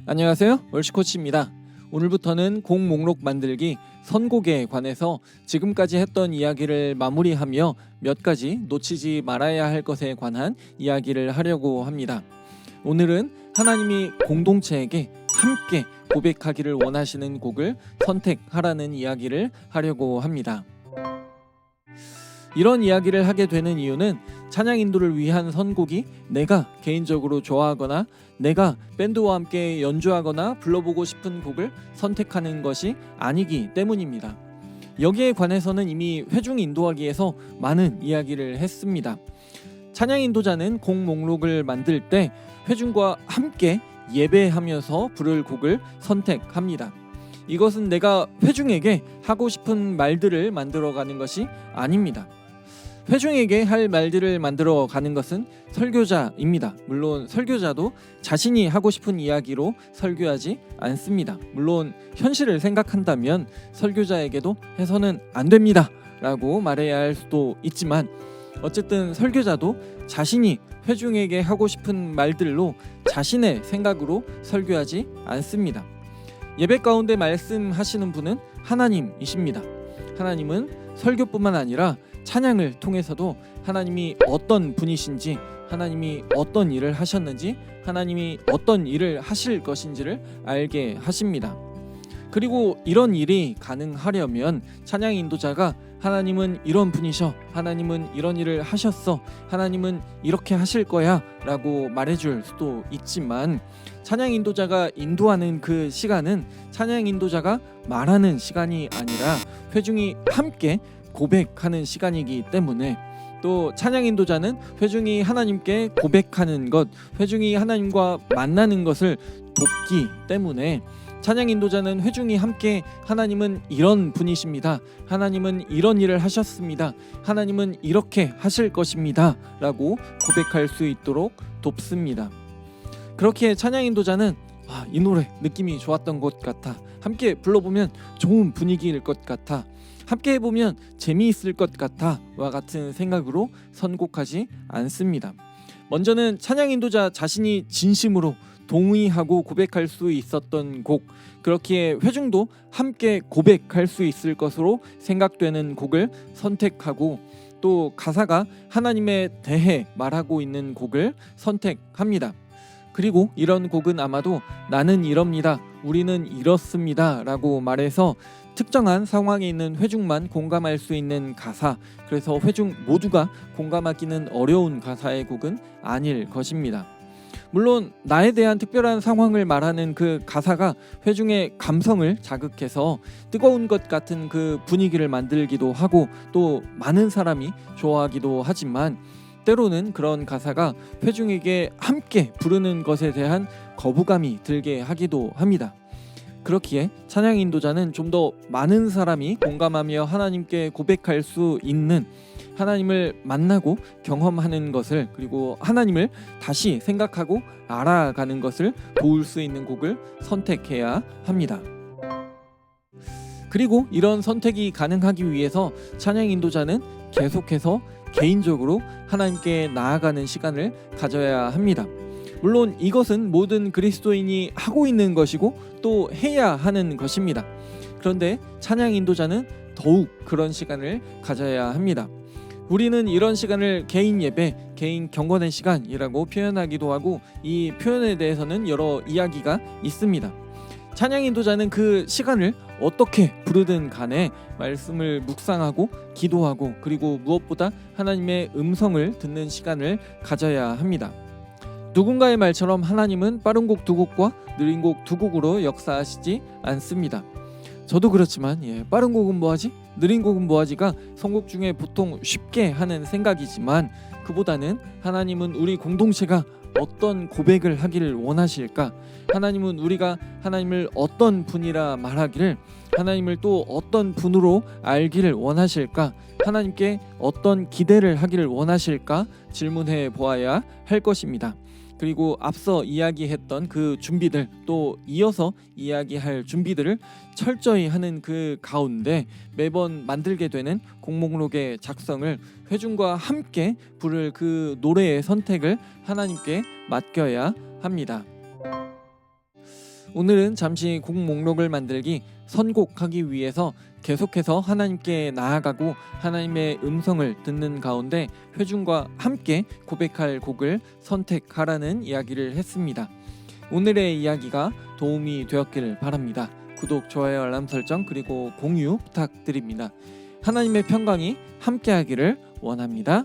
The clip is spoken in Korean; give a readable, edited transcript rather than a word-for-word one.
안녕하세요, 월시코치입니다. 오늘부터는 곡 목록 만들기 선곡에 관해서 지금까지 했던 이야기를 마무리하며 몇 가지 놓치지 말아야 할 것에 관한 이야기를 하려고 합니다. 오늘은 하나님이 공동체에게 함께 고백하기를 원하시는 곡을 선택하라는 이야기를 하려고 합니다. 이런 이야기를 하게 되는 이유는 찬양 인도를 위한 선곡이 내가 개인적으로 좋아하거나 내가 밴드와 함께 연주하거나 불러보고 싶은 곡을 선택하는 것이 아니기 때문입니다. 여기에 관해서는 이미 회중 인도하기에서 많은 이야기를 했습니다. 찬양 인도자는 곡 목록을 만들 때 회중과 함께 예배하면서 부를 곡을 선택합니다. 이것은 내가 회중에게 하고 싶은 말들을 만들어가는 것이 아닙니다. 회중에게 할 말들을 만들어 가는 것은 설교자입니다. 물론 설교자도 자신이 하고 싶은 이야기로 설교하지 않습니다. 물론 현실을 생각한다면 설교자에게도 해서는 안 됩니다 라고 말해야 할 수도 있지만, 어쨌든 설교자도 자신이 회중에게 하고 싶은 말들로 자신의 생각으로 설교하지 않습니다. 예배 가운데 말씀하시는 분은 하나님이십니다. 하나님은 설교뿐만 아니라 찬양을 통해서도 하나님이 어떤 분이신지, 하나님이 어떤 일을 하셨는지, 하나님이 어떤 일을 하실 것인지를 알게 하십니다. 그리고 이런 일이 가능하려면 찬양 인도자가 하나님은 이런 분이셔, 하나님은 이런 일을 하셨어, 하나님은 이렇게 하실 거야 라고 말해줄 수도 있지만, 찬양 인도자가 인도하는 그 시간은 찬양 인도자가 말하는 시간이 아니라 회중이 함께 고백하는 시간이기 때문에, 또 찬양 인도자는 회중이 하나님께 고백하는 것, 회중이 하나님과 만나는 것을 돕기 때문에 찬양 인도자는 회중이 함께 하나님은 이런 분이십니다, 하나님은 이런 일을 하셨습니다, 하나님은 이렇게 하실 것입니다 라고 고백할 수 있도록 돕습니다. 그렇게 찬양 인도자는 이 노래 느낌이 좋았던 것 같아, 함께 불러보면 좋은 분위기일 것 같아, 함께 해보면 재미있을 것 같아 와 같은 생각으로 선곡하지 않습니다. 먼저는 찬양 인도자 자신이 진심으로 동의하고 고백할 수 있었던 곡, 그렇기에 회중도 함께 고백할 수 있을 것으로 생각되는 곡을 선택하고, 또 가사가 하나님에 대해 말하고 있는 곡을 선택합니다. 그리고 이런 곡은 아마도 나는 이럽니다, 우리는 이렇습니다 라고 말해서 특정한 상황에 있는 회중만 공감할 수 있는 가사, 그래서 회중 모두가 공감하기는 어려운 가사의 곡은 아닐 것입니다. 물론 나에 대한 특별한 상황을 말하는 그 가사가 회중의 감성을 자극해서 뜨거운 것 같은 그 분위기를 만들기도 하고 또 많은 사람이 좋아하기도 하지만, 때로는 그런 가사가 회중에게 함께 부르는 것에 대한 거부감이 들게 하기도 합니다. 그렇기에 찬양 인도자는 좀 더 많은 사람이 공감하며 하나님께 고백할 수 있는, 하나님을 만나고 경험하는 것을, 그리고 하나님을 다시 생각하고 알아가는 것을 도울 수 있는 곡을 선택해야 합니다. 그리고 이런 선택이 가능하기 위해서 찬양 인도자는 계속해서 개인적으로 하나님께 나아가는 시간을 가져야 합니다. 물론 이것은 모든 그리스도인이 하고 있는 것이고 또 해야 하는 것입니다. 그런데 찬양 인도자는 더욱 그런 시간을 가져야 합니다. 우리는 이런 시간을 개인 예배, 개인 경건의 시간이라고 표현하기도 하고, 이 표현에 대해서는 여러 이야기가 있습니다. 찬양 인도자는 그 시간을 어떻게 부르든 간에 말씀을 묵상하고 기도하고, 그리고 무엇보다 하나님의 음성을 듣는 시간을 가져야 합니다. 누군가의 말처럼 하나님은 빠른 곡 2곡과 느린 곡 2곡으로 역사하시지 않습니다. 저도 그렇지만 빠른 곡은 뭐하지? 느린 곡은 뭐하지가 선곡 중에 보통 쉽게 하는 생각이지만, 그보다는 하나님은 우리 공동체가 어떤 고백을 하기를 원하실까? 하나님은 우리가 하나님을 어떤 분이라 말하기를, 하나님을 또 어떤 분으로 알기를 원하실까? 하나님께 어떤 기대를 하기를 원하실까? 질문해 보아야 할 것입니다. 그리고 앞서 이야기했던 그 준비들, 또 이어서 이야기할 준비들을 철저히 하는 그 가운데 매번 만들게 되는 곡 목록의 작성을, 회중과 함께 부를 그 노래의 선택을 하나님께 맡겨야 합니다. 오늘은 잠시 곡 목록을 만들기, 선곡하기 위해서 계속해서 하나님께 나아가고 하나님의 음성을 듣는 가운데 회중과 함께 고백할 곡을 선택하라는 이야기를 했습니다. 오늘의 이야기가 도움이 되었기를 바랍니다. 구독, 좋아요, 알람 설정 그리고 공유 부탁드립니다. 하나님의 평강이 함께하기를 원합니다.